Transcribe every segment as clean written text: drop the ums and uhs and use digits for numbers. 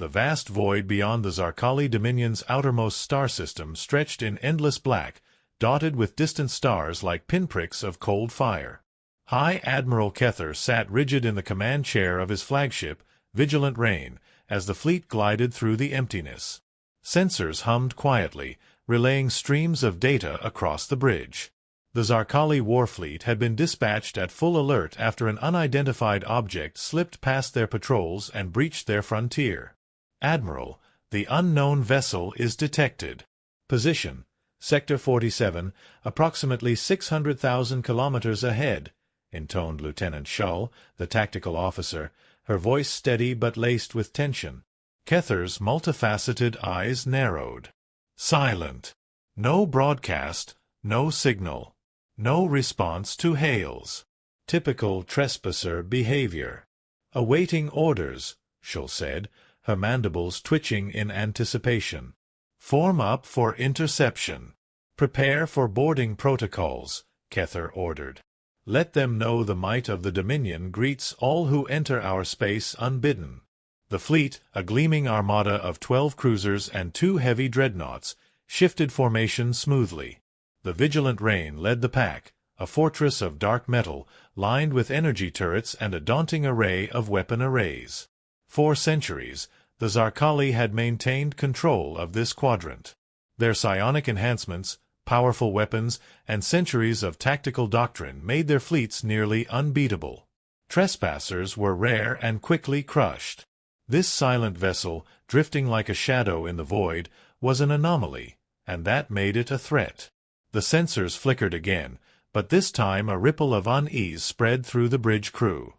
The vast void beyond the Zarkali Dominion's outermost star system stretched in endless black, dotted with distant stars like pinpricks of cold fire. High Admiral Kether sat rigid in the command chair of his flagship, Vigilant Reign, as the fleet glided through the emptiness. Sensors hummed quietly, relaying streams of data across the bridge. The Zarkali warfleet had been dispatched at full alert after an unidentified object slipped past their patrols and breached their frontier. Admiral, the unknown vessel is detected. Position: Sector 47, approximately 600,000 kilometers ahead, intoned Lieutenant Shull, the tactical officer, her voice steady but laced with tension. Kether's multifaceted eyes narrowed. Silent. No broadcast, no signal. No response to hails. Typical trespasser behavior. Awaiting orders, Shull said, her mandibles twitching in anticipation. Form up for interception. Prepare for boarding protocols, Kether ordered. Let them know the might of the Dominion greets all who enter our space unbidden. The fleet, a gleaming armada of 12 cruisers and 2 heavy dreadnoughts, shifted formation smoothly. The Vigilant Reign led the pack, a fortress of dark metal, lined with energy turrets and a daunting array of weapon arrays. For centuries, the Zarkali had maintained control of this quadrant. Their psionic enhancements, powerful weapons, and centuries of tactical doctrine made their fleets nearly unbeatable. Trespassers were rare and quickly crushed. This silent vessel, drifting like a shadow in the void, was an anomaly, and that made it a threat. The sensors flickered again, but this time a ripple of unease spread through the bridge crew.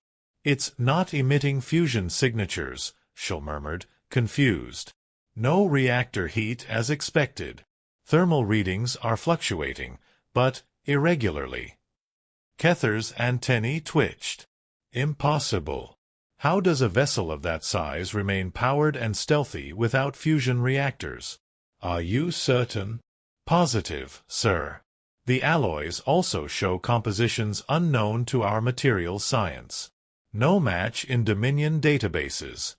"It's not emitting fusion signatures," Shull murmured, confused. "No reactor heat as expected. Thermal readings are fluctuating, but irregularly." Kether's antennae twitched. Impossible. How does a vessel of that size remain powered and stealthy without fusion reactors? Are you certain? Positive, sir. The alloys also show compositions unknown to our material science. No match in Dominion databases.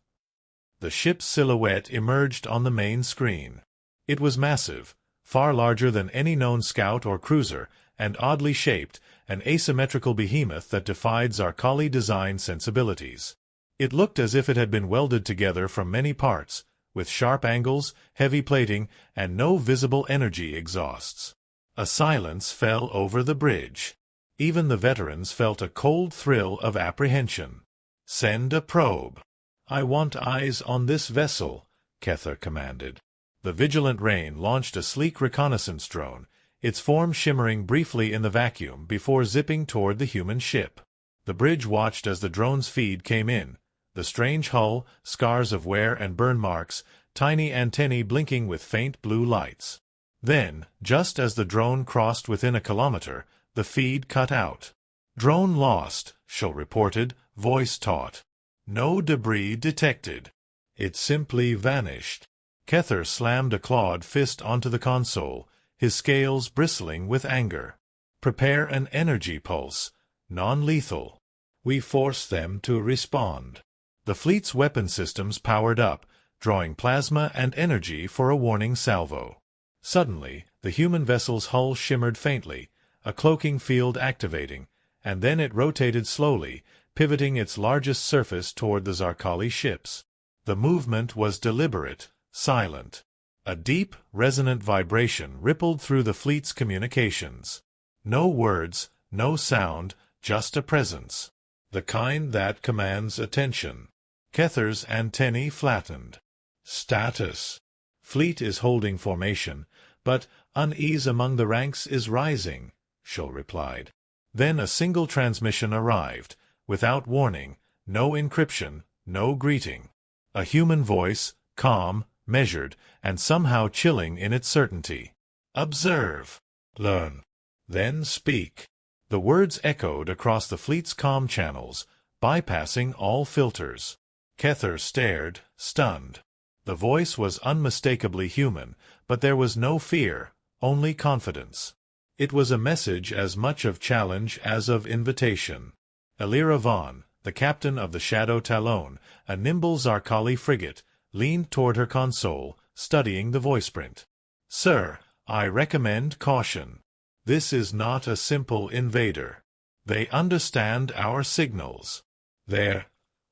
The ship's silhouette emerged on the main screen. It was massive, far larger than any known scout or cruiser, and oddly shaped, an asymmetrical behemoth that defied Zarkali design sensibilities. It looked as if it had been welded together from many parts, with sharp angles, heavy plating, and no visible energy exhausts. A silence fell over the bridge. Even the veterans felt a cold thrill of apprehension. "Send a probe." "I want eyes on this vessel," Kether commanded. The Vigilant Reign launched a sleek reconnaissance drone, its form shimmering briefly in the vacuum before zipping toward the human ship. The bridge watched as the drone's feed came in. The strange hull, scars of wear and burn marks, tiny antennae blinking with faint blue lights. Then, just as the drone crossed within a kilometer, the feed cut out. "Drone lost," Shull reported, voice taut. "No debris detected. It simply vanished." Kether slammed a clawed fist onto the console, his scales bristling with anger. "Prepare an energy pulse. Non-lethal. We force them to respond." The fleet's weapon systems powered up, drawing plasma and energy for a warning salvo. Suddenly, the human vessel's hull shimmered faintly, a cloaking field activating, and then it rotated slowly, pivoting its largest surface toward the Zarkali ships. The movement was deliberate, silent. A deep, resonant vibration rippled through the fleet's communications. No words, no sound, just a presence. The kind that commands attention. Kether's antennae flattened. "Status. Fleet is holding formation, but unease among the ranks is rising," Shull replied. Then a single transmission arrived, without warning, no encryption, no greeting. A human voice, calm, measured, and somehow chilling in its certainty. "Observe. Learn. Then speak." The words echoed across the fleet's comm channels, bypassing all filters. Kether stared, stunned. The voice was unmistakably human, but there was no fear, only confidence. It was a message as much of challenge as of invitation. Elira Vaughn, the captain of the Shadow Talon, a nimble Zarkali frigate, leaned toward her console, studying the voice print. "Sir, I recommend caution. This is not a simple invader. They understand our signals. They're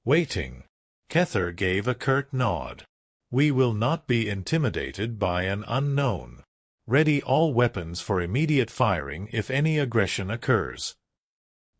waiting." Kether gave a curt nod. "We will not be intimidated by an unknown. Ready all weapons for immediate firing if any aggression occurs."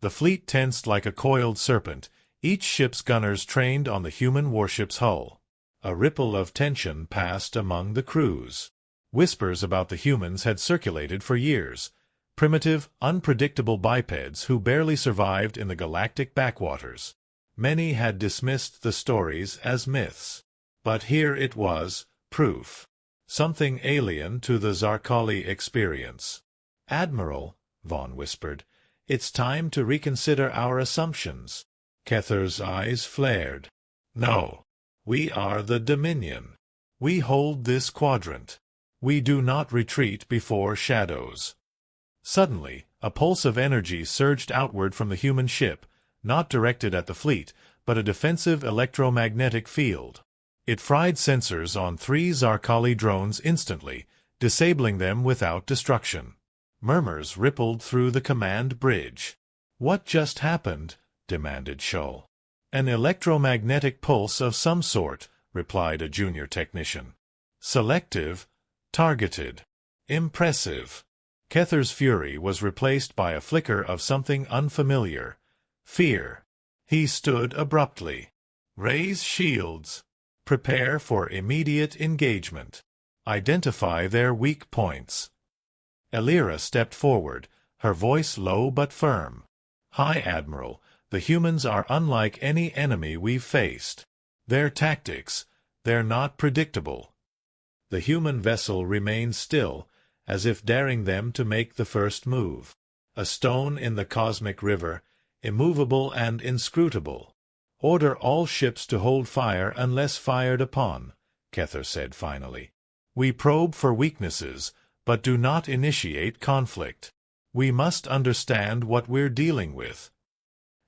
The fleet tensed like a coiled serpent, each ship's gunners trained on the human warship's hull. A ripple of tension passed among the crews. Whispers about the humans had circulated for years. Primitive, unpredictable bipeds who barely survived in the galactic backwaters. Many had dismissed the stories as myths. But here it was, proof. Something alien to the Zarkali experience. "Admiral," Vaughn whispered, "it's time to reconsider our assumptions." Kether's eyes flared. "No. We are the Dominion. We hold this quadrant. We do not retreat before shadows." Suddenly, a pulse of energy surged outward from the human ship, not directed at the fleet, but a defensive electromagnetic field. It fried sensors on 3 Zarkali drones instantly, disabling them without destruction. Murmurs rippled through the command bridge. "What just happened?" demanded Shull. "An electromagnetic pulse of some sort," replied a junior technician. "Selective, targeted, impressive." Kether's fury was replaced by a flicker of something unfamiliar. Fear. He stood abruptly. "Raise shields. Prepare for immediate engagement. Identify their weak points." Elira stepped forward, her voice low but firm. "High Admiral, the humans are unlike any enemy we've faced. Their tactics, they're not predictable." The human vessel remained still, as if daring them to make the first move. A stone in the cosmic river, immovable and inscrutable. "Order all ships to hold fire unless fired upon," Kether said finally. "We probe for weaknesses, but do not initiate conflict. We must understand what we're dealing with."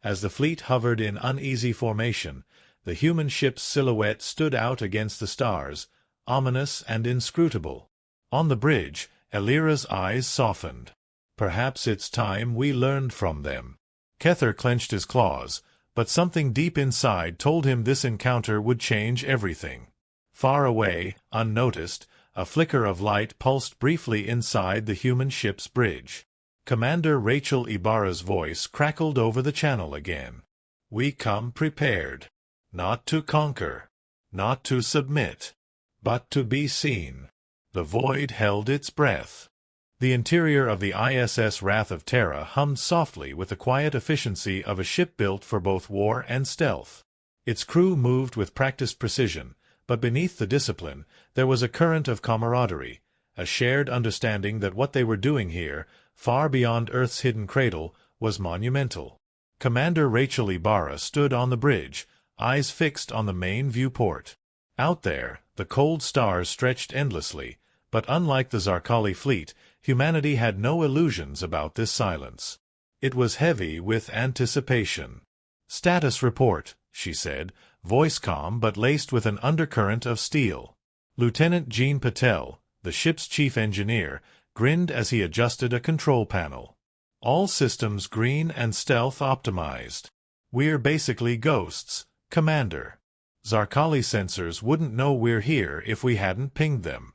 As the fleet hovered in uneasy formation, the human ship's silhouette stood out against the stars, ominous and inscrutable. On the bridge, Elira's eyes softened. "Perhaps it's time we learned from them." Kether clenched his claws, but something deep inside told him this encounter would change everything. Far away, unnoticed, a flicker of light pulsed briefly inside the human ship's bridge. Commander Rachel Ibarra's voice crackled over the channel again. "We come prepared. Not to conquer. Not to submit. But to be seen." The void held its breath. The interior of the ISS Wrath of Terra hummed softly with the quiet efficiency of a ship built for both war and stealth. Its crew moved with practiced precision, but beneath the discipline there was a current of camaraderie, a shared understanding that what they were doing here, far beyond Earth's hidden cradle, was monumental. Commander Rachel Ibarra stood on the bridge, eyes fixed on the main viewport. Out there, the cold stars stretched endlessly, but unlike the Zarkali fleet, humanity had no illusions about this silence. It was heavy with anticipation. "Status report," she said, voice calm but laced with an undercurrent of steel. Lieutenant Jean Patel, the ship's chief engineer, grinned as he adjusted a control panel. "All systems green and stealth optimized. We're basically ghosts, Commander. Zarkali sensors wouldn't know we're here if we hadn't pinged them."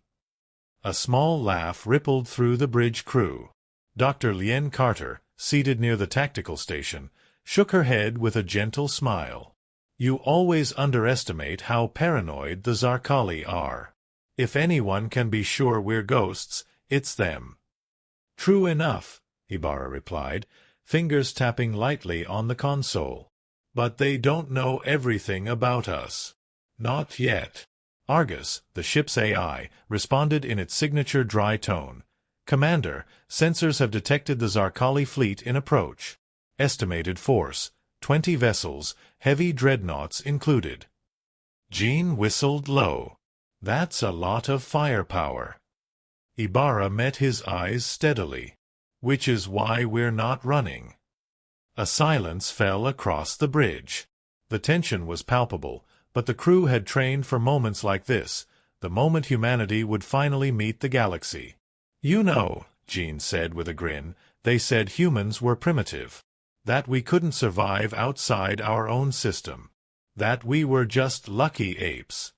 A small laugh rippled through the bridge crew. Dr. Lien Carter, seated near the tactical station, shook her head with a gentle smile. "You always underestimate how paranoid the Zarkali are. If anyone can be sure we're ghosts, it's them." "True enough," Ibarra replied, fingers tapping lightly on the console. "But they don't know everything about us. Not yet." Argus, the ship's AI, responded in its signature dry tone. "Commander, sensors have detected the Zarkali fleet in approach. Estimated force, 20 vessels, heavy dreadnoughts included." Jean whistled low. "That's a lot of firepower." Ibarra met his eyes steadily. "Which is why we're not running." A silence fell across the bridge. The tension was palpable, but the crew had trained for moments like this, the moment humanity would finally meet the galaxy. "You know," Jean said with a grin, "they said humans were primitive. That we couldn't survive outside our own system. That we were just lucky apes."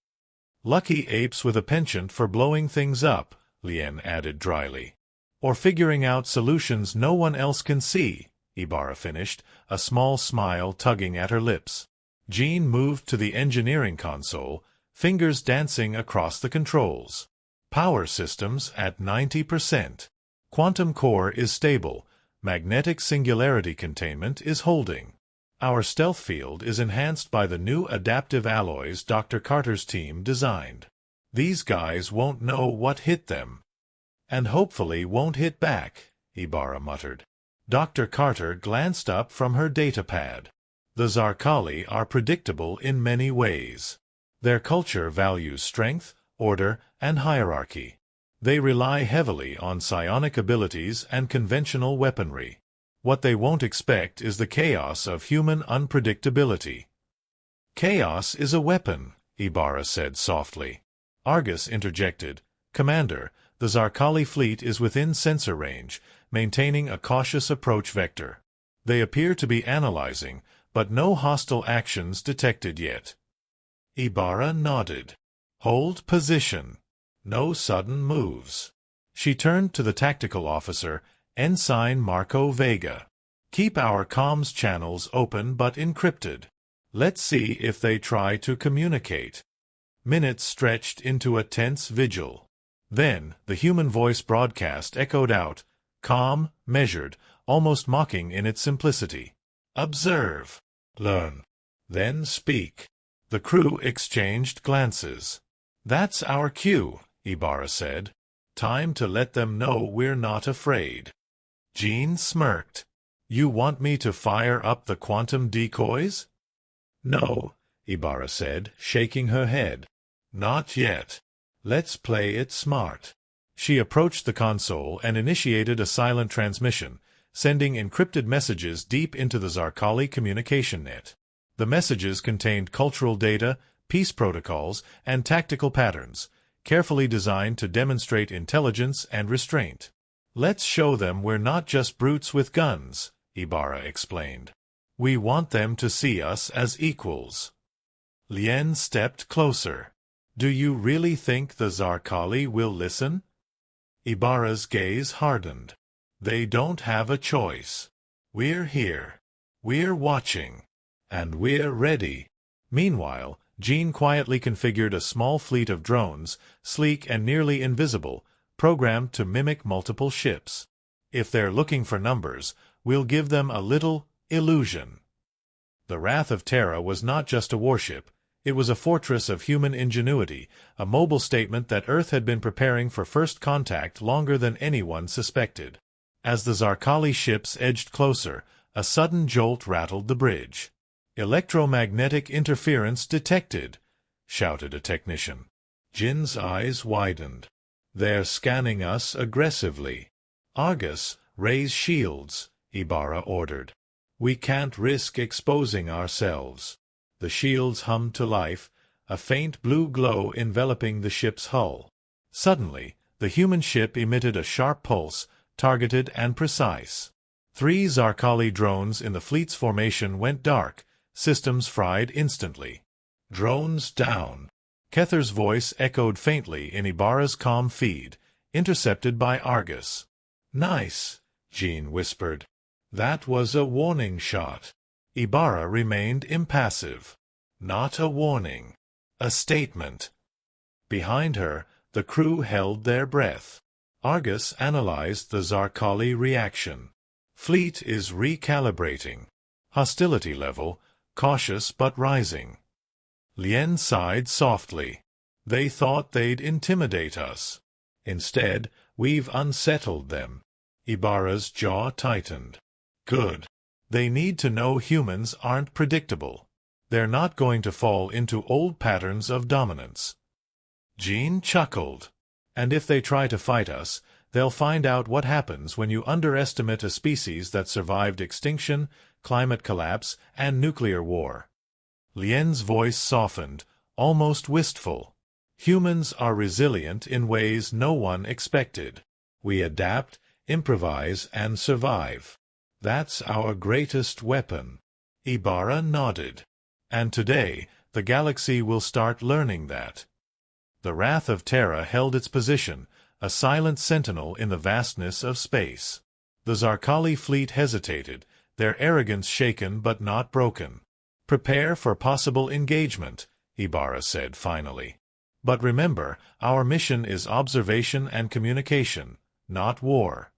"Lucky apes with a penchant for blowing things up," Lien added dryly. "Or figuring out solutions no one else can see," Ibarra finished, a small smile tugging at her lips. Jean moved to the engineering console, fingers dancing across the controls. "Power systems at 90%. Quantum core is stable. Magnetic singularity containment is holding. Our stealth field is enhanced by the new adaptive alloys Dr. Carter's team designed. These guys won't know what hit them. And hopefully won't hit back," Ibarra muttered. Dr. Carter glanced up from her datapad. "The Zarkali are predictable in many ways. Their culture values strength, order, and hierarchy. They rely heavily on psionic abilities and conventional weaponry. What they won't expect is the chaos of human unpredictability." "Chaos is a weapon," Ibarra said softly. Argus interjected, "Commander, the Zarkali fleet is within sensor range, maintaining a cautious approach vector. They appear to be analyzing, but no hostile actions detected yet." Ibarra nodded. "Hold position. No sudden moves." She turned to the tactical officer, Ensign Marco Vega. "Keep our comms channels open but encrypted. Let's see if they try to communicate." Minutes stretched into a tense vigil. Then, the human voice broadcast echoed out, calm, measured, almost mocking in its simplicity. "Observe. Learn. Then speak." The crew exchanged glances. "That's our cue," Ibarra said. "Time to let them know we're not afraid." Jean smirked. "You want me to fire up the quantum decoys?" "No," Ibarra said, shaking her head. "Not yet. Let's play it smart." She approached the console and initiated a silent transmission, sending encrypted messages deep into the Zarkali communication net. The messages contained cultural data, peace protocols, and tactical patterns, carefully designed to demonstrate intelligence and restraint. "Let's show them we're not just brutes with guns," Ibarra explained. "We want them to see us as equals." Lien stepped closer. "Do you really think the Zarkali will listen?" Ibarra's gaze hardened. "They don't have a choice. We're here. We're watching. And we're ready." Meanwhile, Jean quietly configured a small fleet of drones, sleek and nearly invisible, programmed to mimic multiple ships. "If they're looking for numbers, we'll give them a little illusion." The Wrath of Terra was not just a warship. It was a fortress of human ingenuity, a mobile statement that Earth had been preparing for first contact longer than anyone suspected. As the Zarkali ships edged closer, a sudden jolt rattled the bridge. "Electromagnetic interference detected," shouted a technician. Jin's eyes widened. "They're scanning us aggressively." "Argus, raise shields," Ibarra ordered. "We can't risk exposing ourselves." The shields hummed to life, a faint blue glow enveloping the ship's hull. Suddenly, the human ship emitted a sharp pulse, targeted and precise. 3 Zarkali drones in the fleet's formation went dark, systems fried instantly. "Drones down." Kether's voice echoed faintly in Ibarra's comm feed, intercepted by Argus. "Nice," Jean whispered. "That was a warning shot." Ibarra remained impassive. "Not a warning. A statement." Behind her, the crew held their breath. Argus analyzed the Zarkali reaction. "Fleet is recalibrating. Hostility level, cautious but rising." Lien sighed softly. "They thought they'd intimidate us. Instead, we've unsettled them." Ibarra's jaw tightened. "Good. They need to know humans aren't predictable. They're not going to fall into old patterns of dominance." Jean chuckled. "And if they try to fight us, they'll find out what happens when you underestimate a species that survived extinction, climate collapse, and nuclear war." Lien's voice softened, almost wistful. Humans are resilient in ways no one expected. We adapt, improvise, and survive. That's our greatest weapon. Ibarra nodded. And today, the galaxy will start learning that. The Wrath of Terra held its position, a silent sentinel in the vastness of space. The Zarkali fleet hesitated, their arrogance shaken but not broken. "Prepare for possible engagement," Ibarra said finally. "But remember, our mission is observation and communication, not war."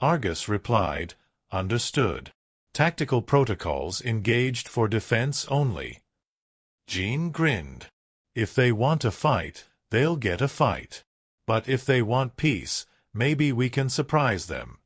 Argus replied, "Understood. Tactical protocols engaged for defense only." Jean grinned. "If they want a fight, they'll get a fight. But if they want peace, maybe we can surprise them."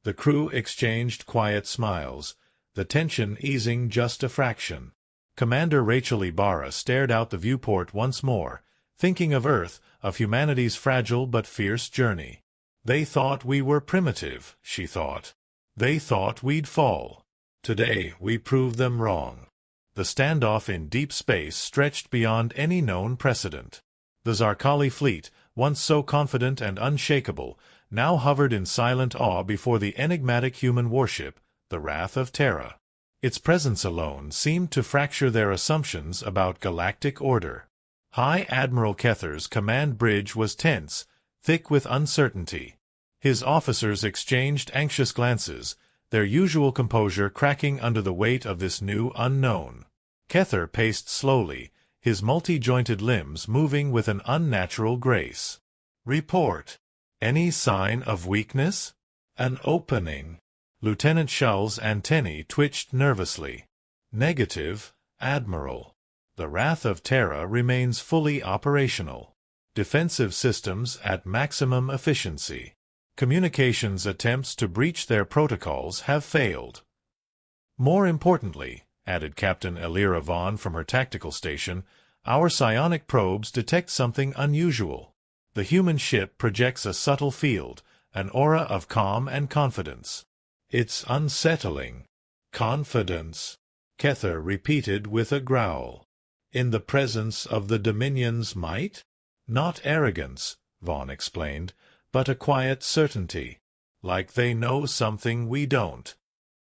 The crew exchanged quiet smiles, the tension easing just a fraction. Commander Rachel Ibarra stared out the viewport once more, thinking of Earth, of humanity's fragile but fierce journey. "They thought we were primitive," she thought. "They thought we'd fall. Today we proved them wrong." The standoff in deep space stretched beyond any known precedent. The Zarkali fleet, once so confident and unshakable, now hovered in silent awe before the enigmatic human warship, the Wrath of Terra. Its presence alone seemed to fracture their assumptions about galactic order. High Admiral Kether's command bridge was tense, thick with uncertainty. His officers exchanged anxious glances, their usual composure cracking under the weight of this new unknown. Kether paced slowly, his multi-jointed limbs moving with an unnatural grace. "Report. Any sign of weakness?" "An opening." Lieutenant Shull's antennae twitched nervously. "Negative, Admiral. The Wrath of Terra remains fully operational. Defensive systems at maximum efficiency. Communications attempts to breach their protocols have failed." "More importantly," added Captain Elira Vaughn from her tactical station, "our psionic probes detect something unusual. The human ship projects a subtle field, an aura of calm and confidence." "It's unsettling." "Confidence," Kether repeated with a growl. "In the presence of the Dominion's might?" "Not arrogance," Vaughn explained, "but a quiet certainty. Like they know something we don't."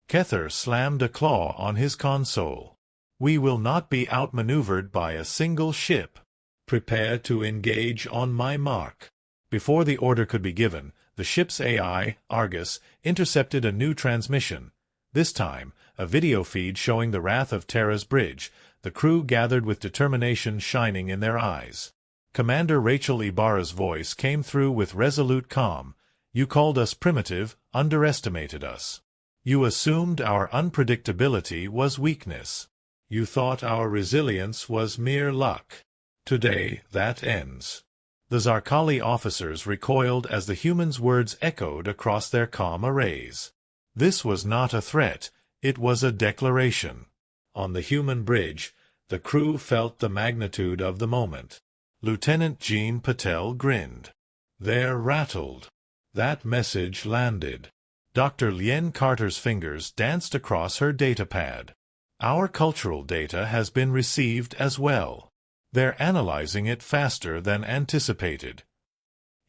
Kether slammed a claw on his console. "We will not be outmaneuvered by a single ship. Prepare to engage on my mark." Before the order could be given, the ship's AI, Argus, intercepted a new transmission. This time, a video feed showing the Wrath of Terra's bridge, the crew gathered with determination shining in their eyes. Commander Rachel Ibarra's voice came through with resolute calm. "You called us primitive, underestimated us. You assumed our unpredictability was weakness. You thought our resilience was mere luck. Today, that ends." The Zarkali officers recoiled as the humans' words echoed across their comm arrays. This was not a threat, it was a declaration. On the human bridge, the crew felt the magnitude of the moment. Lieutenant Jean Patel grinned. "They're rattled." That message landed. Dr. Lien Carter's fingers danced across her datapad. "Our cultural data has been received as well. They're analyzing it faster than anticipated."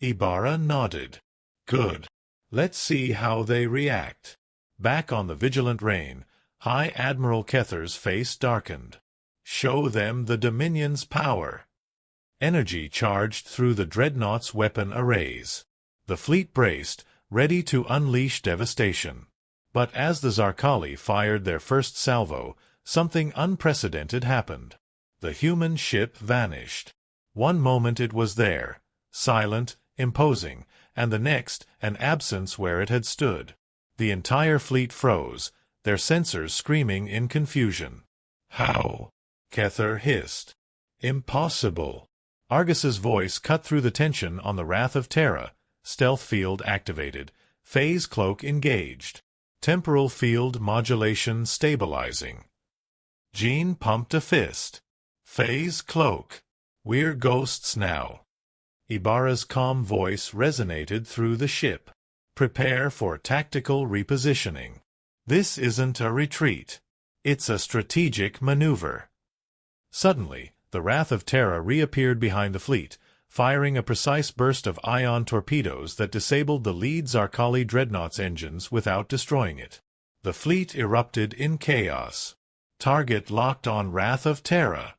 Ibarra nodded. "Good. Let's see how they react." Back on the Vigilant Reign, High Admiral Kether's face darkened. "Show them the Dominion's power." Energy charged through the Dreadnought's weapon arrays. The fleet braced, ready to unleash devastation. But as the Zarkali fired their first salvo, something unprecedented happened. The human ship vanished. One moment it was there, silent, imposing, and the next an absence where it had stood. The entire fleet froze, their sensors screaming in confusion. "How?" Kether hissed. "Impossible." Argus's voice cut through the tension on the Wrath of Terra. Stealth field activated. Phase cloak engaged. Temporal field modulation stabilizing. Jean pumped a fist. "Phase cloak. We're ghosts now." Ibarra's calm voice resonated through the ship. "Prepare for tactical repositioning. This isn't a retreat. It's a strategic maneuver." Suddenly, the Wrath of Terra reappeared behind the fleet, firing a precise burst of ion torpedoes that disabled the lead Zarkali dreadnought's engines without destroying it. The fleet erupted in chaos. "Target locked on Wrath of Terra!"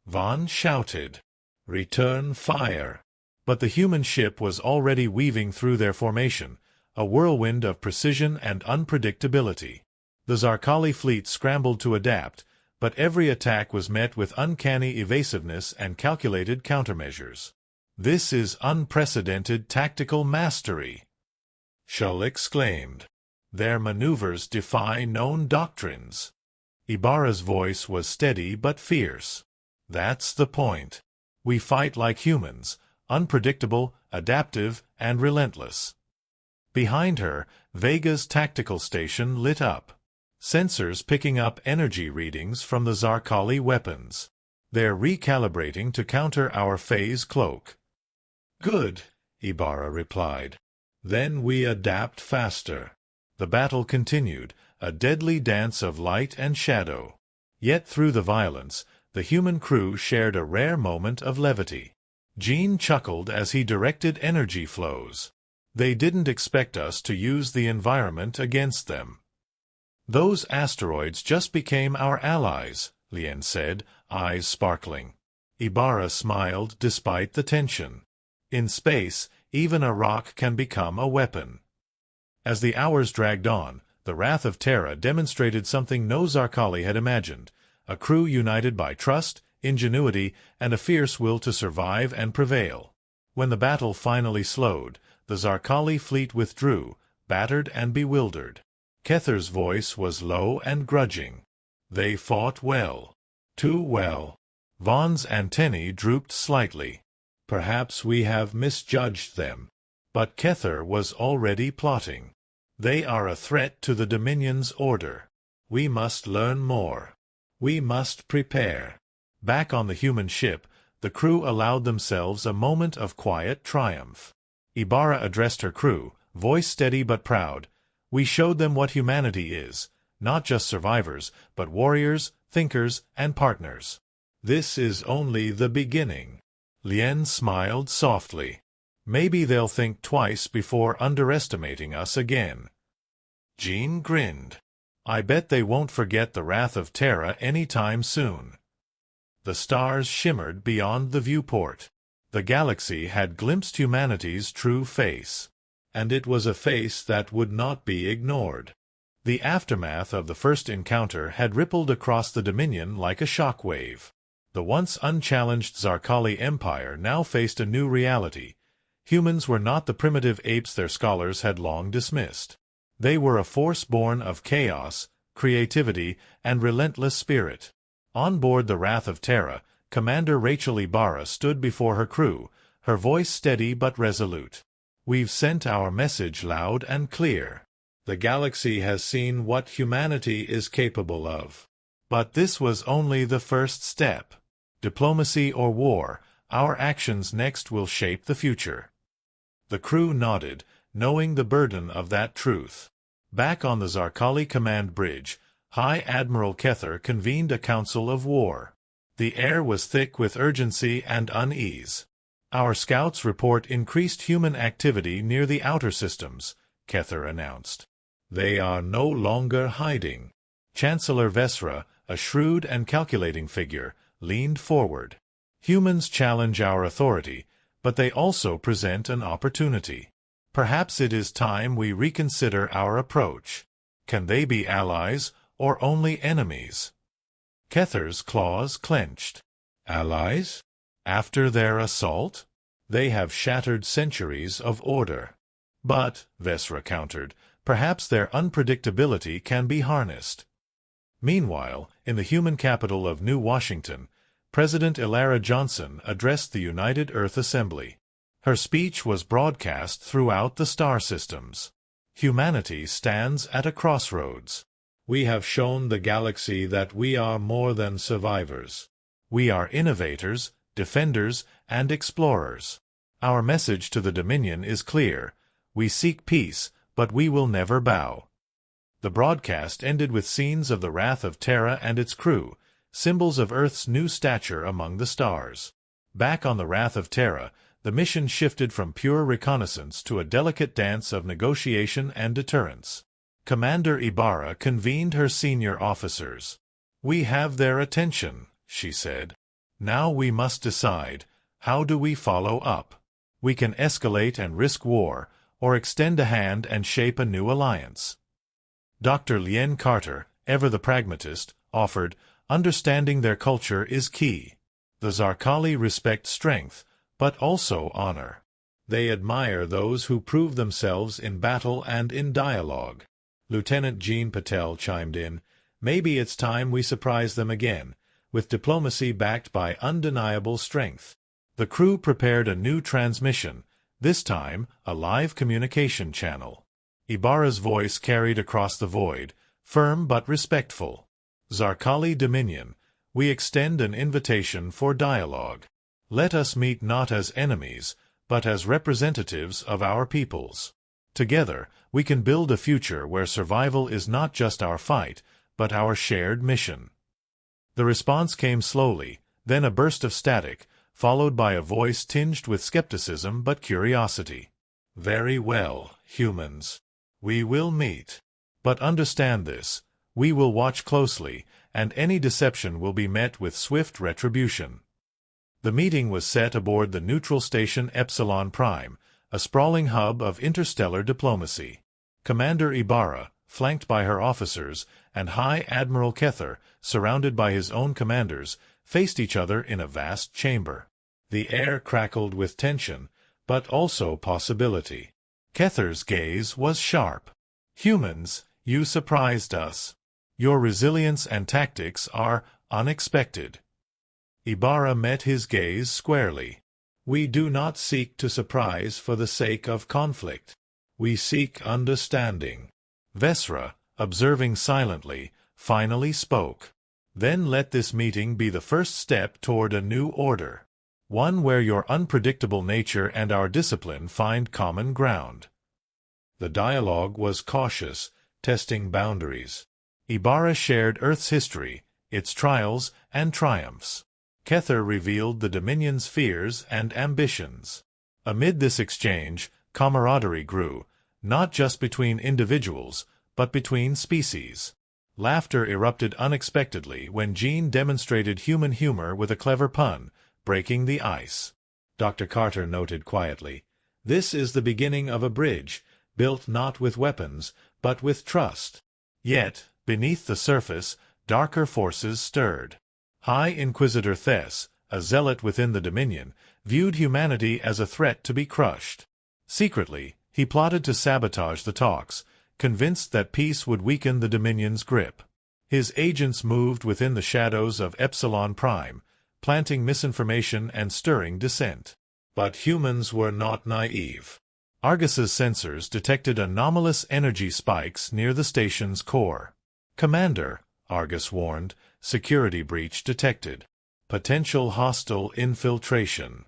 Vaughn shouted. "Return fire!" But the human ship was already weaving through their formation, a whirlwind of precision and unpredictability. The Zarkali fleet scrambled to adapt, but every attack was met with uncanny evasiveness and calculated countermeasures. "This is unprecedented tactical mastery," Shull exclaimed. "Their maneuvers defy known doctrines." Ibarra's voice was steady but fierce. "That's the point. We fight like humans, unpredictable, adaptive, and relentless." Behind her, Vega's tactical station lit up. Sensors picking up energy readings from the Zarkali weapons. "They're recalibrating to counter our phase cloak." "Good," Ibarra replied. "Then we adapt faster." The battle continued, a deadly dance of light and shadow. Yet through the violence, the human crew shared a rare moment of levity. Gene chuckled as he directed energy flows. "They didn't expect us to use the environment against them." "Those asteroids just became our allies," Lien said, eyes sparkling. Ibarra smiled despite the tension. "In space, even a rock can become a weapon." As the hours dragged on, the Wrath of Terra demonstrated something no Zarkali had imagined, a crew united by trust, ingenuity, and a fierce will to survive and prevail. When the battle finally slowed, the Zarkali fleet withdrew, battered and bewildered. Kether's voice was low and grudging. "They fought well. Too well." Vaughn's antennae drooped slightly. "Perhaps we have misjudged them." But Kether was already plotting. "They are a threat to the Dominion's order. We must learn more. We must prepare." Back on the human ship, the crew allowed themselves a moment of quiet triumph. Ibarra addressed her crew, voice steady but proud. "We showed them what humanity is, not just survivors, but warriors, thinkers, and partners. This is only the beginning." Lien smiled softly. "Maybe they'll think twice before underestimating us again." Gene grinned. "I bet they won't forget the Wrath of Terra any time soon." The stars shimmered beyond the viewport. The galaxy had glimpsed humanity's true face. And it was a face that would not be ignored. The aftermath of the first encounter had rippled across the Dominion like a shock wave. The once unchallenged Zarkali Empire now faced a new reality. Humans were not the primitive apes their scholars had long dismissed. They were a force born of chaos, creativity, and relentless spirit. On board the Wrath of Terra, Commander Rachel Ibarra stood before her crew, her voice steady but resolute. "We've sent our message loud and clear. The galaxy has seen what humanity is capable of. But this was only the first step. Diplomacy or war, our actions next will shape the future." The crew nodded, knowing the burden of that truth. Back on the Zarkali command bridge, High Admiral Kether convened a council of war. The air was thick with urgency and unease. "Our scouts report increased human activity near the outer systems," Kether announced. "They are no longer hiding." Chancellor Vesra, a shrewd and calculating figure, leaned forward. "Humans challenge our authority, but they also present an opportunity. Perhaps it is time we reconsider our approach. Can they be allies or only enemies?" Kether's claws clenched. "Allies? After their assault? They have shattered centuries of order." "But," Vesra countered, "perhaps their unpredictability can be harnessed." Meanwhile, in the human capital of New Washington, President Elara Johnson addressed the United Earth Assembly. Her speech was broadcast throughout the star systems. "Humanity stands at a crossroads. We have shown the galaxy that we are more than survivors. We are innovators, defenders, and explorers. Our message to the Dominion is clear. We seek peace, but we will never bow." The broadcast ended with scenes of the Wrath of Terra and its crew, symbols of Earth's new stature among the stars. Back on the Wrath of Terra, the mission shifted from pure reconnaissance to a delicate dance of negotiation and deterrence. Commander Ibarra convened her senior officers. "We have their attention," she said. "Now we must decide, how do we follow up? We can escalate and risk war, or extend a hand and shape a new alliance." Dr. Lien Carter, ever the pragmatist, offered, "Understanding their culture is key. The Zarkali respect strength, but also honor. They admire those who prove themselves in battle and in dialogue." Lieutenant Jean Patel chimed in, "Maybe it's time we surprise them again, with diplomacy backed by undeniable strength." The crew prepared a new transmission, this time a live communication channel. Ibarra's voice carried across the void, firm but respectful. "Zarkali Dominion, we extend an invitation for dialogue. Let us meet not as enemies, but as representatives of our peoples. Together, we can build a future where survival is not just our fight, but our shared mission." The response came slowly, then a burst of static, followed by a voice tinged with skepticism but curiosity. "Very well, humans. We will meet. But understand this, we will watch closely, and any deception will be met with swift retribution." The meeting was set aboard the neutral station Epsilon Prime, a sprawling hub of interstellar diplomacy. Commander Ibarra, flanked by her officers, and High Admiral Kether, surrounded by his own commanders, faced each other in a vast chamber. The air crackled with tension, but also possibility. Kether's gaze was sharp. "Humans, you surprised us. Your resilience and tactics are unexpected." Ibarra met his gaze squarely. "We do not seek to surprise for the sake of conflict. We seek understanding." Vesra, observing silently, finally spoke. "Then let this meeting be the first step toward a new order. One where your unpredictable nature and our discipline find common ground." The dialogue was cautious, testing boundaries. Ibarra shared Earth's history, its trials and triumphs. Kether revealed the Dominion's fears and ambitions. Amid this exchange, camaraderie grew, not just between individuals, but between species. Laughter erupted unexpectedly when Jean demonstrated human humor with a clever pun, breaking the ice. Dr. Carter noted quietly, "This is the beginning of a bridge, built not with weapons, but with trust." Yet, beneath the surface, darker forces stirred. High Inquisitor Thess, a zealot within the Dominion, viewed humanity as a threat to be crushed. Secretly, he plotted to sabotage the talks, convinced that peace would weaken the Dominion's grip. His agents moved within the shadows of Epsilon Prime, planting misinformation and stirring dissent. But humans were not naive. Argus's sensors detected anomalous energy spikes near the station's core. "Commander," Argus warned, "security breach detected. Potential hostile infiltration."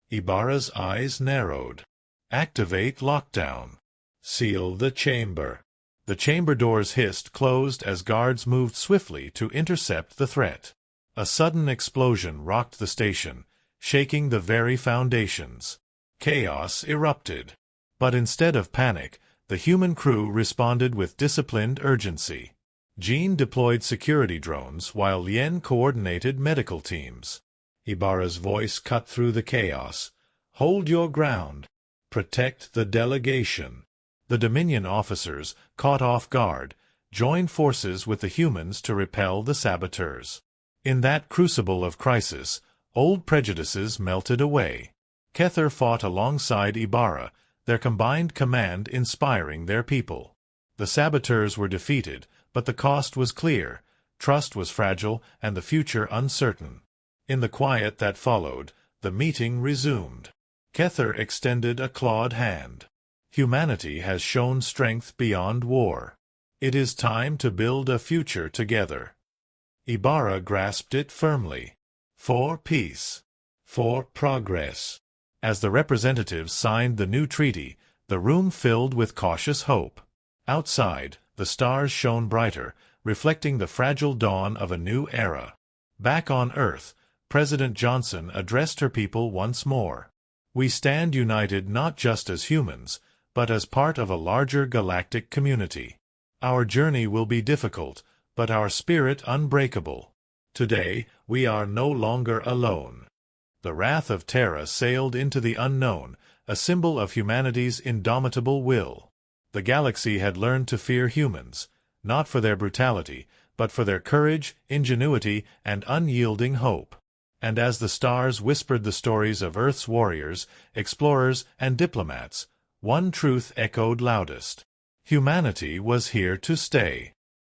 Ibarra's eyes narrowed. "Activate lockdown. Seal the chamber." The chamber doors hissed closed as guards moved swiftly to intercept the threat. A sudden explosion rocked the station, shaking the very foundations. Chaos erupted. But instead of panic, the human crew responded with disciplined urgency. Jean deployed security drones while Lien coordinated medical teams. Ibarra's voice cut through the chaos. "Hold your ground. Protect the delegation." The Dominion officers, caught off guard, joined forces with the humans to repel the saboteurs. In that crucible of crisis, old prejudices melted away. Kether fought alongside Ibarra, their combined command inspiring their people. The saboteurs were defeated, but the cost was clear, trust was fragile, and the future uncertain. In the quiet that followed, the meeting resumed. Kether extended a clawed hand. "Humanity has shown strength beyond war. It is time to build a future together." Ibarra grasped it firmly. "For peace. For progress." As the representatives signed the new treaty, the room filled with cautious hope. Outside, the stars shone brighter, reflecting the fragile dawn of a new era. Back on Earth, President Johnson addressed her people once more. We stand united not just as humans, but as part of a larger galactic community. Our journey will be difficult, but our spirit unbreakable. Today, we are no longer alone. The wrath of Terra sailed into the unknown, a symbol of humanity's indomitable will. The galaxy had learned to fear humans, not for their brutality, but for their courage, ingenuity, and unyielding hope. And as the stars whispered the stories of Earth's warriors, explorers, and diplomats, one truth echoed loudest. Humanity was here to stay.